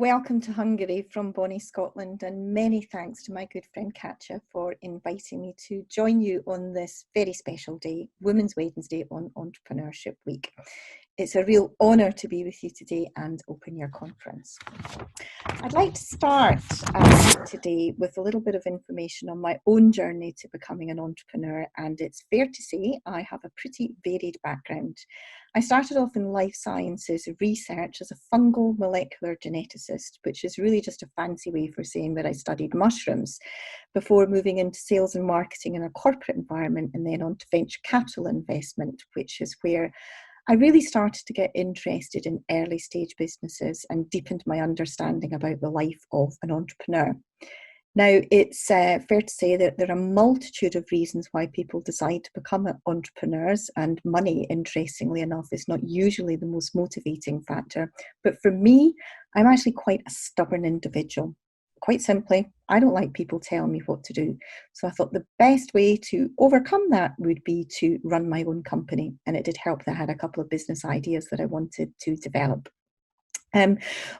Welcome to Hungary from bonnie Scotland, and many thanks to my good friend Katja for inviting me to join you on this very special day, Women's Wednesday on Entrepreneurship Week. It's a real honour to be with you today and open your conference. I'd like to start today with a little bit of information on my own journey to becoming an entrepreneur, and it's fair to say I have a pretty varied background. I started off in life sciences research as a fungal molecular geneticist, which is really just a fancy way for saying that I studied mushrooms, before moving into sales and marketing in a corporate environment and then on to venture capital investment, which is where I really started to get interested in early stage businesses and deepened my understanding about the life of an entrepreneur. Now, it's fair to say that there are a multitude of reasons why people decide to become entrepreneurs, and money, interestingly enough, is not usually the most motivating factor. But for me, I'm actually quite a stubborn individual. Quite simply, I don't like people telling me what to do. So I thought the best way to overcome that would be to run my own company. And it did help that I had a couple of business ideas that I wanted to develop.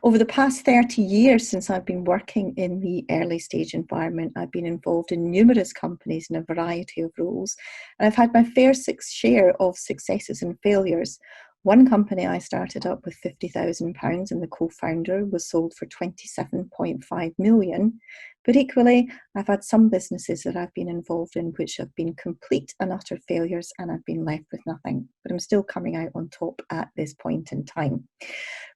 Over the past 30 years since I've been working in the early stage environment, I've been involved in numerous companies in a variety of roles, and I've had my fair share of successes and failures. One company I started up with £50,000 and the co-founder was sold for 27.5 million. But equally, I've had some businesses that I've been involved in which have been complete and utter failures, and I've been left with nothing. But I'm still coming out on top at this point in time.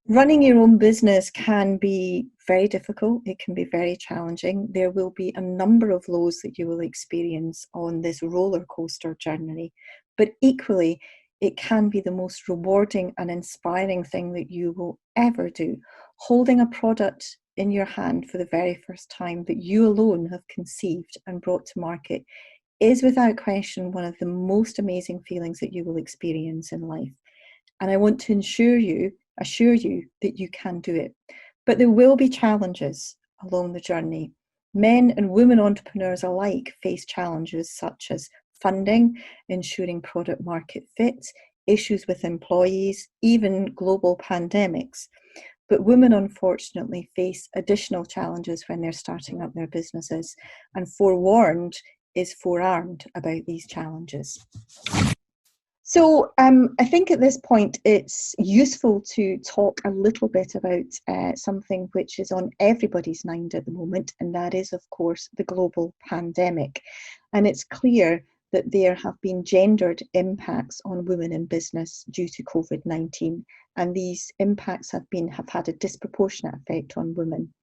Running your own business can be very difficult. It can be very challenging. There will be a number of lows that you will experience on this roller coaster journey. But equally, it can be the most rewarding and inspiring thing that you will ever do. Holding a product in your hand for the very first time that you alone have conceived and brought to market is without question one of the most amazing feelings that you will experience in life. And I want to assure you that you can do it. But there will be challenges along the journey. Men and women entrepreneurs alike face challenges such as funding, ensuring product market fit, issues with employees, even global pandemics. But women unfortunately face additional challenges when they're starting up their businesses, and forewarned is forearmed about these challenges. So I think at this point it's useful to talk a little bit about something which is on everybody's mind at the moment, and that is, of course, the global pandemic. And it's clear that there have been gendered impacts on women in business due to COVID-19, and these impacts have had a disproportionate effect on women.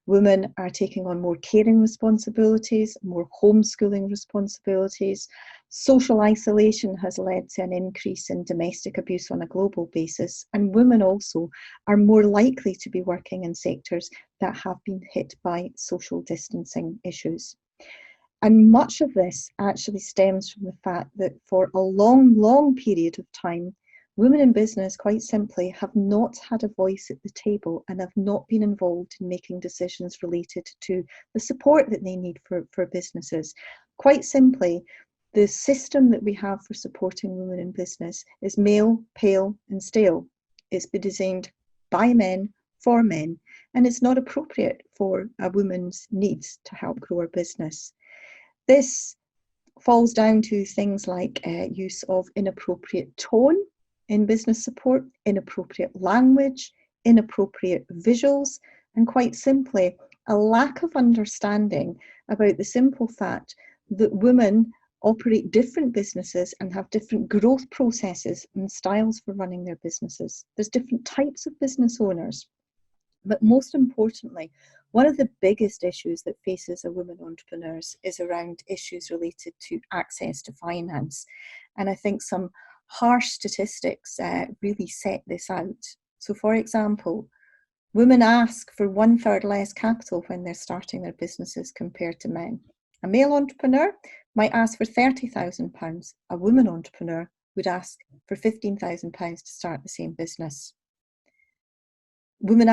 Women are taking on more caring responsibilities, more homeschooling responsibilities. Social isolation has led to an increase in domestic abuse on a global basis, and women also are more likely to be working in sectors that have been hit by social distancing issues. And much of this actually stems from the fact that for a long period of time, women in business, quite simply, have not had a voice at the table and have not been involved in making decisions related to the support that they need for businesses. Quite simply, the system that we have for supporting women in business is male, pale and stale. It's been designed by men, for men, and it's not appropriate for a woman's needs to help grow her business. This falls down to things like use of inappropriate tone in business support, inappropriate language, inappropriate visuals, and quite simply, a lack of understanding about the simple fact that women operate different businesses and have different growth processes and styles for running their businesses. There's different types of business owners. But most importantly, one of the biggest issues that faces a women entrepreneurs is around issues related to access to finance. And I think some harsh statistics really set this out. So for example, women ask for 1/3 less capital when they're starting their businesses compared to men. A male entrepreneur might ask for £30,000. A woman entrepreneur would ask for £15,000 to start the same business. Women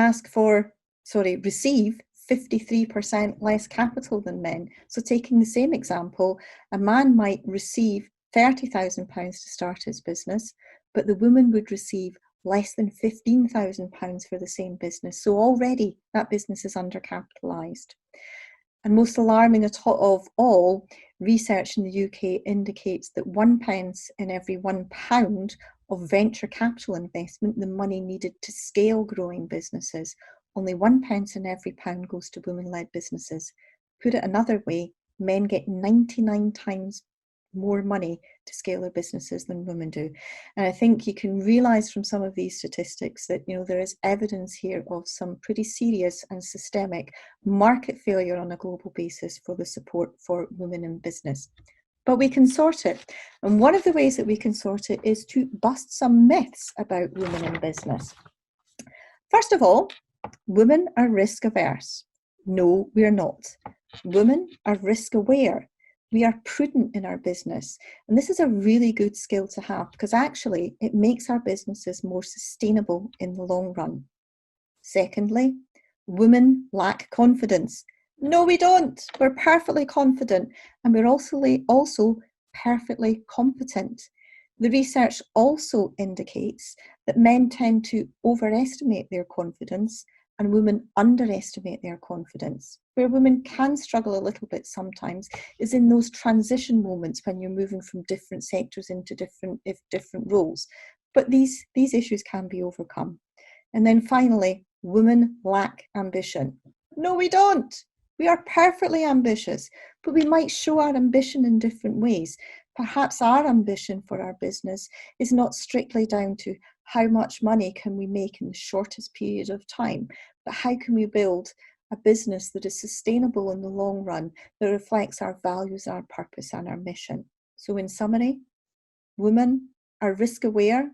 receive 53% less capital than men. So taking the same example, a man might receive £30,000 to start his business, but the woman would receive less than £15,000 for the same business. So already that business is undercapitalised. And most alarming of all, research in the UK indicates that 1 pence in every £1 of venture capital investment, the money needed to scale growing businesses, only 1 pence in every pound goes to women-led businesses. Put it another way, men get 99 times more money to scale their businesses than women do. And I think you can realise from some of these statistics that, you know, there is evidence here of some pretty serious and systemic market failure on a global basis for the support for women in business. But we can sort it. And one of the ways that we can sort it is to bust some myths about women in business. First of all, women are risk averse. No, we are not. Women are risk aware. We are prudent in our business. And this is a really good skill to have because actually it makes our businesses more sustainable in the long run. Secondly, women lack confidence. No, we don't. We're perfectly confident and we're also perfectly competent. The research also indicates that men tend to overestimate their confidence and women underestimate their confidence. Where women can struggle a little bit sometimes is in those transition moments when you're moving from different sectors into different roles. But these issues can be overcome. And then finally, women lack ambition. No, we don't. We are perfectly ambitious, but we might show our ambition in different ways. Perhaps our ambition for our business is not strictly down to how much money can we make in the shortest period of time, but how can we build a business that is sustainable in the long run, that reflects our values, our purpose and our mission. So in summary, women are risk aware,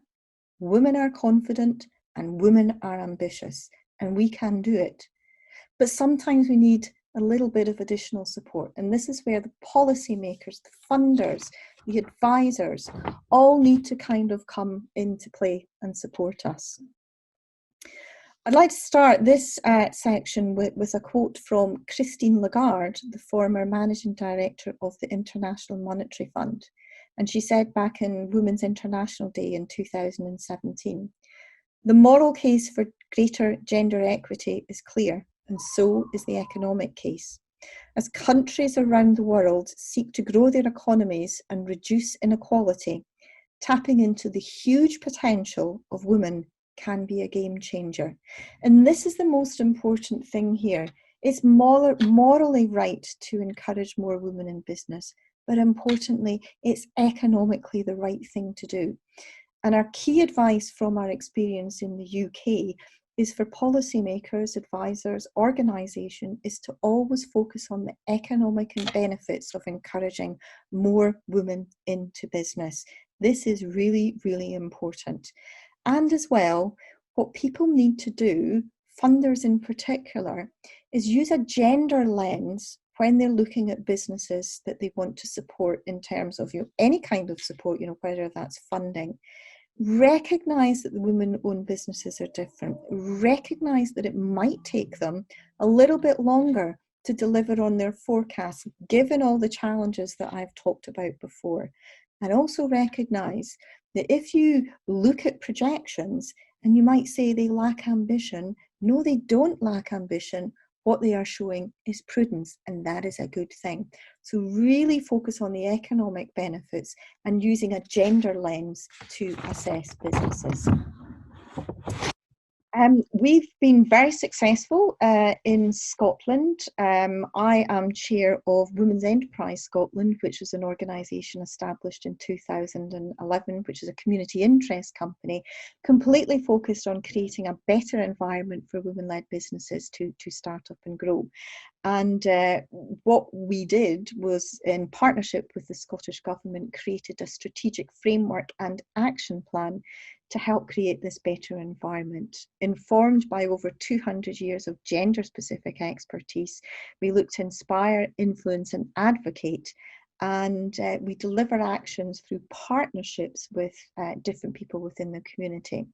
women are confident, and women are ambitious, and we can do it. But sometimes we need a little bit of additional support. And this is where the policymakers, the funders, the advisors all need to kind of come into play and support us. I'd like to start this section with a quote from Christine Lagarde, the former managing director of the International Monetary Fund. And she said back in Women's International Day in 2017, "The moral case for greater gender equity is clear, and so is the economic case. As countries around the world seek to grow their economies and reduce inequality, tapping into the huge potential of women can be a game changer." And this is the most important thing here. It's morally right to encourage more women in business, but importantly, it's economically the right thing to do. And our key advice from our experience in the UK is for policymakers, advisors, organisation is to always focus on the economic benefits of encouraging more women into business. This is really, really important. And as well, what people need to do, funders in particular, is use a gender lens when they're looking at businesses that they want to support in terms of, you know, any kind of support, you know, whether that's funding. Recognise that the women-owned businesses are different. Recognise that it might take them a little bit longer to deliver on their forecasts, given all the challenges that I've talked about before. And also recognise that if you look at projections and you might say they lack ambition, no, they don't lack ambition. What they are showing is prudence, and that is a good thing. So really focus on the economic benefits and using a gender lens to assess businesses. We've been very successful in Scotland. I am chair of Women's Enterprise Scotland, which is an organisation established in 2011, which is a community interest company, completely focused on creating a better environment for women-led businesses to start up and grow. And what we did was, in partnership with the Scottish Government, created a strategic framework and action plan to help create this better environment. Informed by over 200 years of gender-specific expertise, we look to inspire, influence and advocate, and we deliver actions through partnerships with different people within the community.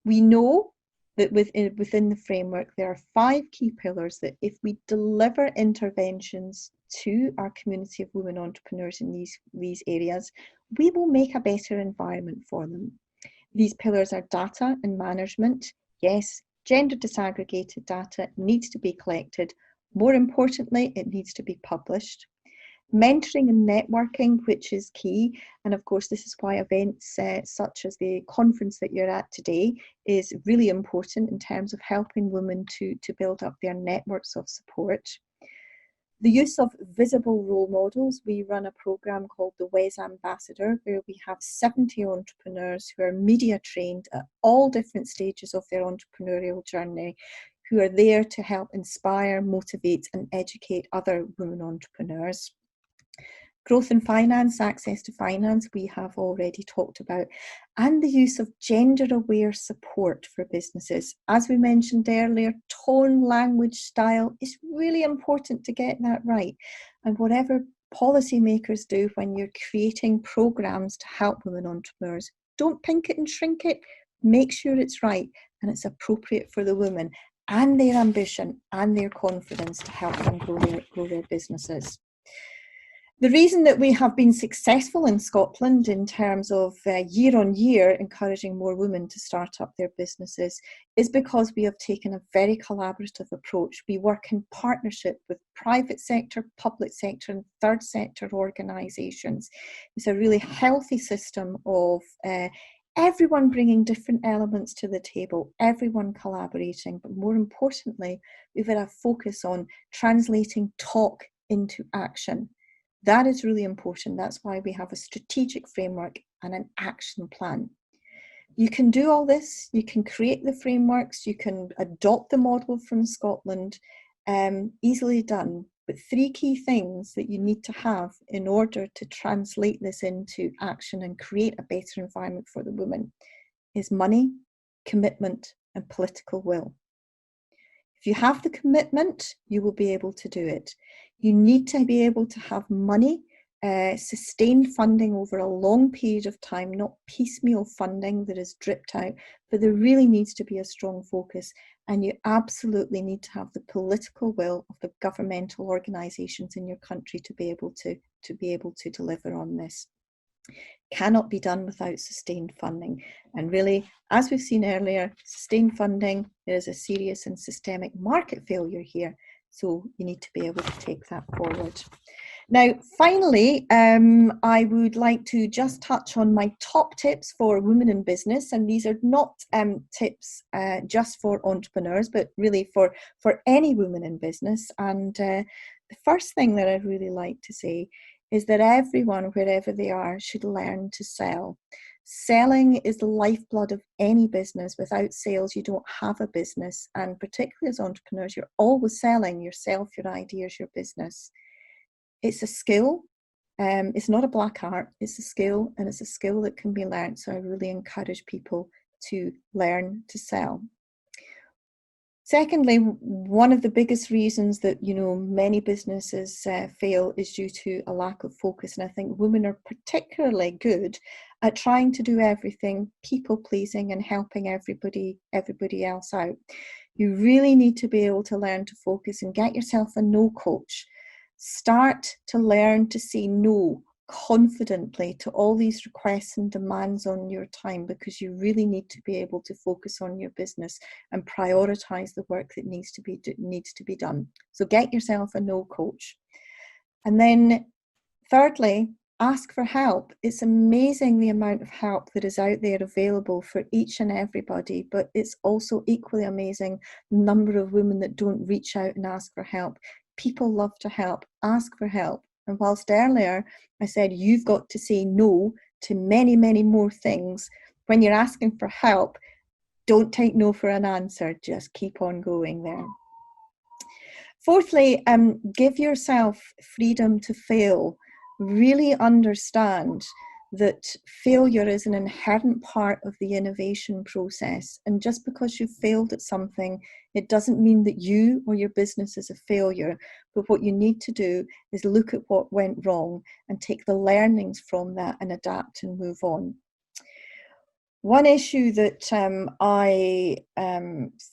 We know that within the framework there are 5 key pillars that if we deliver interventions to our community of women entrepreneurs in these areas, we will make a better environment for them. These pillars are data and management. Yes, gender disaggregated data needs to be collected. More importantly, it needs to be published. Mentoring and networking, which is key, and of course this is why events such as the conference that you're at today is really important in terms of helping women to build up their networks of support. The use of visible role models. We run a program called the WES Ambassador, where we have 70 entrepreneurs who are media trained at all different stages of their entrepreneurial journey, who are there to help inspire, motivate and educate other women entrepreneurs. Growth in finance, access to finance, we have already talked about, and the use of gender-aware support for businesses. As we mentioned earlier, tone, language, style is really important to get that right. And whatever policymakers do when you're creating programs to help women entrepreneurs, don't pink it and shrink it. Make sure it's right and it's appropriate for the women and their ambition and their confidence to help them grow their businesses. The reason that we have been successful in Scotland in terms of year on year encouraging more women to start up their businesses is because we have taken a very collaborative approach. We work in partnership with private sector, public sector and third sector organisations. It's a really healthy system of everyone bringing different elements to the table, everyone collaborating, but more importantly, we've had a focus on translating talk into action. That is really important. That's why we have a strategic framework and an action plan. You can do all this, you can create the frameworks, you can adopt the model from Scotland, easily done. But 3 key things that you need to have in order to translate this into action and create a better environment for the women is money, commitment, and political will. If you have the commitment, you will be able to do it. You need to be able to have money, sustained funding over a long period of time, not piecemeal funding that is dripped out, but there really needs to be a strong focus. And you absolutely need to have the political will of the governmental organisations in your country to be able to deliver on this. Cannot be done without sustained funding. And really, as we've seen earlier, sustained funding, there is a serious and systemic market failure here. So you need to be able to take that forward. Now, finally, I would like to just touch on my top tips for women in business. And these are not tips just for entrepreneurs, but really for any woman in business. And the first thing that I'd really like to say is that everyone, wherever they are, should learn to sell. Selling is the lifeblood of any business. Without sales, you don't have a business. And particularly as entrepreneurs, you're always selling yourself, your ideas, your business. It's a skill. It's not a black art. It's a skill, and it's a skill that can be learned. So I really encourage people to learn to sell. Secondly, one of the biggest reasons that, many businesses fail is due to a lack of focus. And I think women are particularly good at trying to do everything, people pleasing and helping everybody else out. You really need to be able to learn to focus and get yourself a no coach. Start to learn to say no confidently to all these requests and demands on your time, because you really need to be able to focus on your business and prioritize the work that needs to be done. So get yourself a no coach. And then thirdly, ask for help. It's amazing the amount of help that is out there available for each and everybody, but it's also equally amazing the number of women that don't reach out and ask for help. People love to help. Ask for help. And whilst earlier I said you've got to say no to many, many more things, when you're asking for help, don't take no for an answer. Just keep on going there. Fourthly, give yourself freedom to fail. Really understand that failure is an inherent part of the innovation process. And just because you've failed at something, it doesn't mean that you or your business is a failure. But what you need to do is look at what went wrong and take the learnings from that and adapt and move on. One issue that I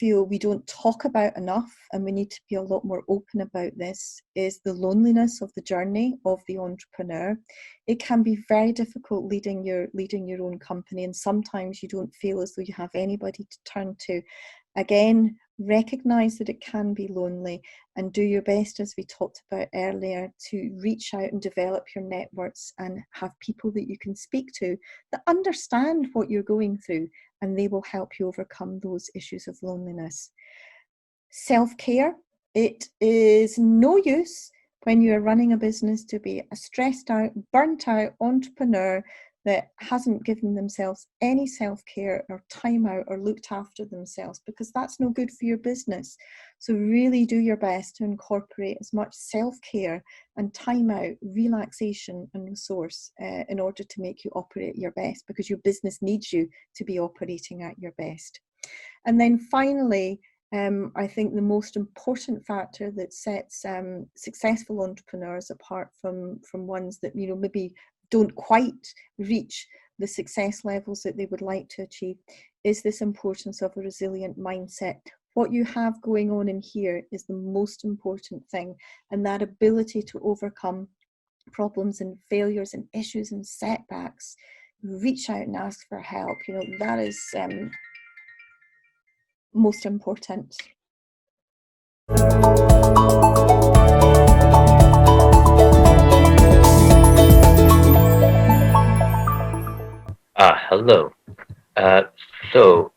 feel we don't talk about enough, and we need to be a lot more open about this, is the loneliness of the journey of the entrepreneur. It can be very difficult leading your own company, and sometimes you don't feel as though you have anybody to turn to. Again, recognize that it can be lonely, and do your best, as we talked about earlier, to reach out and develop your networks and have people that you can speak to that understand what you're going through, and they will help you overcome those issues of loneliness. Self-care. It is no use when you're running a business to be a stressed out, burnt out entrepreneur that hasn't given themselves any self-care or time out or looked after themselves, because that's no good for your business. So really do your best to incorporate as much self-care and time out, relaxation and resource in order to make you operate at your best, because your business needs you to be operating at your best. And then finally, I think the most important factor that sets successful entrepreneurs apart from ones that, you know, maybe don't quite reach the success levels that they would like to achieve is this importance of a resilient mindset. What you have going on in here is the most important thing, and that ability to overcome problems and failures and issues and setbacks, reach out and ask for help. You know, that is most important. Hello. So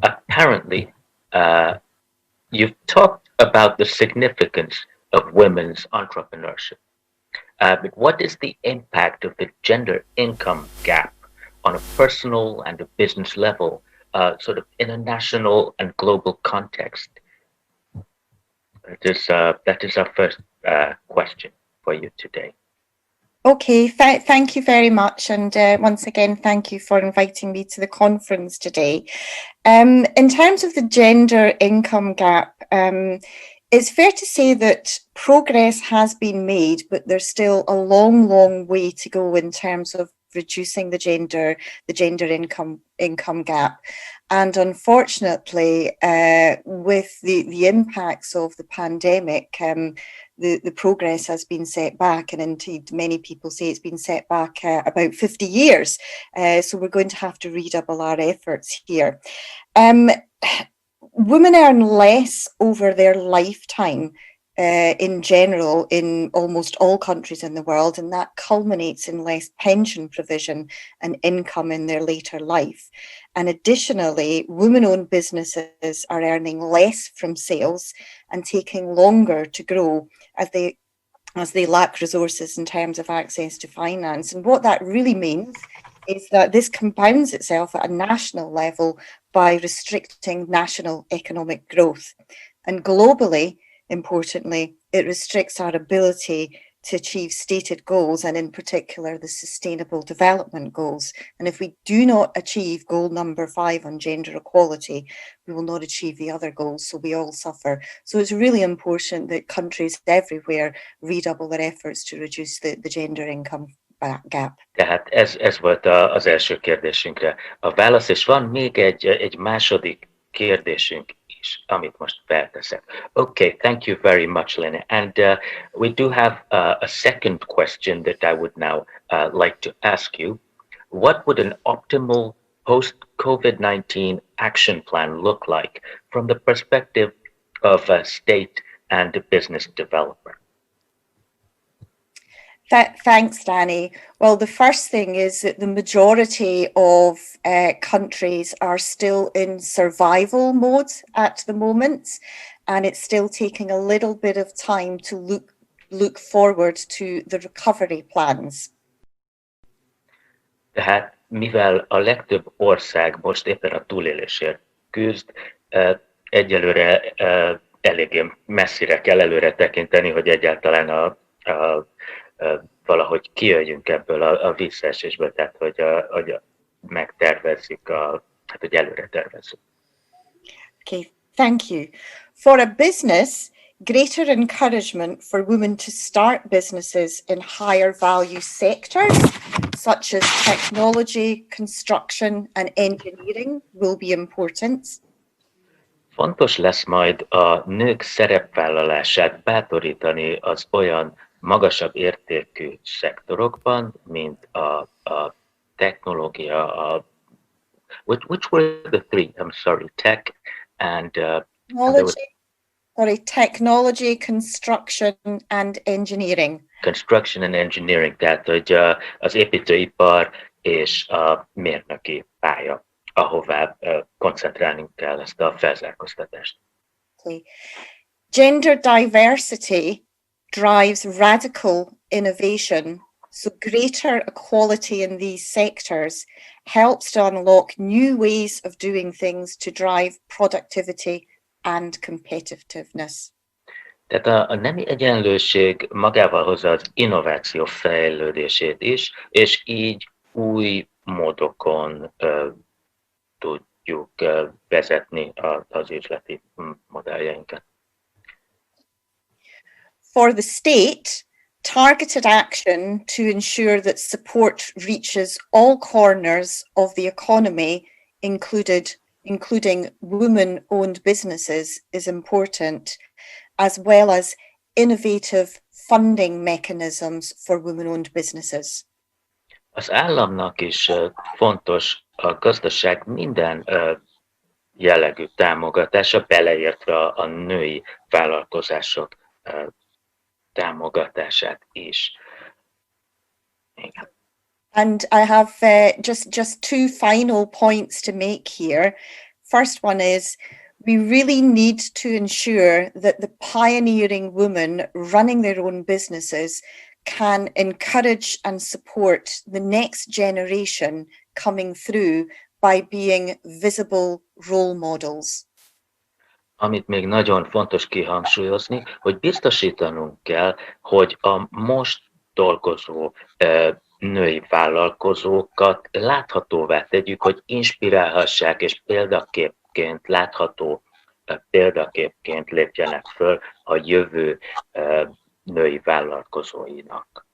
apparently, you've talked about the significance of women's entrepreneurship. But what is the impact of the gender income gap on a personal and a business level, sort of in a national and global context? That is our first question for you today. Okay, thank you very much. And once again, thank you for inviting me to the conference today. In terms of the gender income gap, it's fair to say that progress has been made, but there's still a long, long way to go in terms of reducing the gender income gap. And unfortunately, with the impacts of the pandemic, the progress has been set back, and indeed many people say it's been set back about 50 years. So we're going to have to redouble our efforts here. Women earn less over their lifetime in general in almost all countries in the world, and that culminates in less pension provision and income in their later life. And additionally, women-owned businesses are earning less from sales and taking longer to grow as they lack resources in terms of access to finance. And what that really means is that this compounds itself at a national level by restricting national economic growth. And globally, importantly, it restricts our ability to achieve stated goals, and in particular the Sustainable Development Goals. And if we do not achieve goal number 5 on gender equality, we will not achieve the other goals, so we all suffer. So it's really important that countries everywhere redouble their efforts to reduce the gender income gap. Tehát ez volt az első kérdésünkre a válasz, és van még egy második kérdésünk is, amit most felteszek. Okay, thank you very much, Lynne. And we do have a second question that I would now like to ask you. What would an optimal post-COVID-19 action plan look like from the perspective of a state and a business developer? Thanks, Danny. Well, the first thing is that the majority of countries are still in survival mode at the moment, and it's still taking a little bit of time to look forward to the recovery plans. Tehát mivel a legtöbb ország most éppen a túlélésért küzd, egyelőre eléggé messzire kell előre tekinteni, hogy egyáltalán valahogy kijöjjünk ebből a visszaesésből, tehát hogy megtervezzük, hogy előre tervezzük. Okay, thank you. For a business, greater encouragement for women to start businesses in higher value sectors such as technology, construction and engineering will be important. Fontos lesz majd a nők szerepvállalását bátorítani az olyan magasabb értékű szektorokban, mint a technológia, which were the three? I'm sorry, tech and technology, construction and engineering. Construction and engineering, tehát hogy az építőipar és a mérnöki pálya, ahová koncentrálnunk kell ezt a felzárkóztatást. Okay. Gender diversity drives radical innovation, so greater equality in these sectors helps to unlock new ways of doing things to drive productivity and competitiveness. Tehát a nemi egyenlőség magával hozza az innováció fejlődését is, és így új módokon tudjuk vezetni az üzleti modelljeinket. For the state, targeted action to ensure that support reaches all corners of the economy, including women-owned businesses, is important, as well as innovative funding mechanisms for women-owned businesses. Az államnak is fontos a gazdaság minden jellegű támogatása, beleértve a női vállalkozások támogatását is. Igen. And I have just two final points to make here. First one is we really need to ensure that the pioneering women running their own businesses can encourage and support the next generation coming through by being visible role models. Amit még nagyon fontos kihangsúlyozni, hogy biztosítanunk kell, hogy a most dolgozó női vállalkozókat láthatóvá tegyük, hogy inspirálhassák és példaképként látható példaképként lépjenek föl a jövő női vállalkozóinak.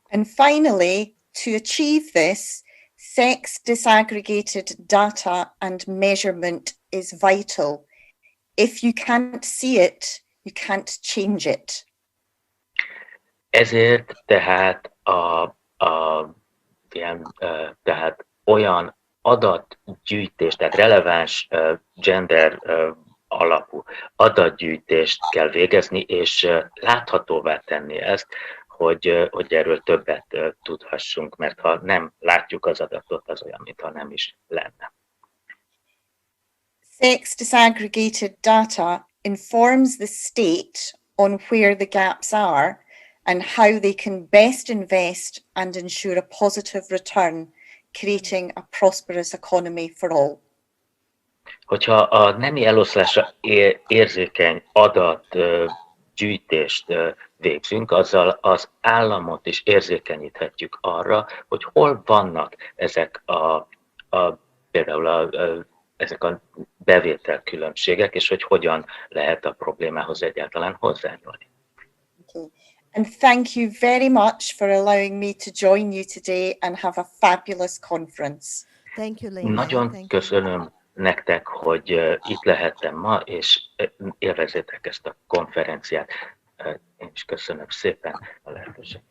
And finally, to achieve this, sex disaggregated data and measurement is vital. If you can't see it, you can't change it. Ezért tehát tehát olyan adatgyűjtés, tehát releváns gender alapú adatgyűjtést kell végezni, és láthatóvá tenni ezt, hogy erről többet tudhassunk, mert ha nem látjuk az adatot, az olyan, mintha nem is lenne. Sex disaggregated data informs the state on where the gaps are and how they can best invest and ensure a positive return, creating a prosperous economy for all. Hogyha a nemi eloszlásra érzékeny adatgyűjtést végzünk, azzal az államot is érzékenyíthetjük arra, hogy hol vannak ezek például ezek a bevételkülönbségek, és hogy hogyan lehet a problémához egyáltalán hozzányúlni. Okay. And thank you very much for allowing me to join you today and have a fabulous conference. Thank you, Lynne. Nagyon köszönöm nektek, hogy itt lehettem ma, és élvezzétek ezt a konferenciát. Én is köszönöm szépen a lehetőséget.